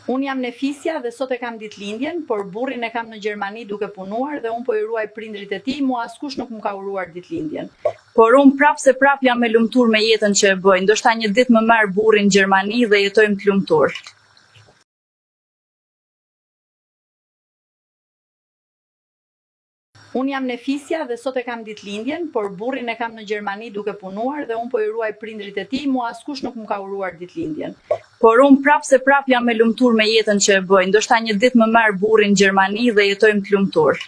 Unë jam në Fisja dhe sot e kam ditëlindjen, por burrin e kam në Gjermani duke punuar dhe unë po i ruaj prindrit e tij, mua askush nuk më ka uruar ditëlindjen. Por unë prap jam e lumtur me jetën që e bëj, ndoshta një ditë më marr burrin në Gjermani dhe jetojmë të lumtur. Unë jam në Fisja dhe sot e kam ditëlindjen, por burrin e kam në Gjermani duke punuar dhe unë po i ruaj prindrit e tij, mua askush nuk më ka uruar ditëlindjen. Por unë prap jam e lumtur me jetën që e bëj, ndoshta një ditë më marr burrin në Gjermani dhe jetojmë të lumtur.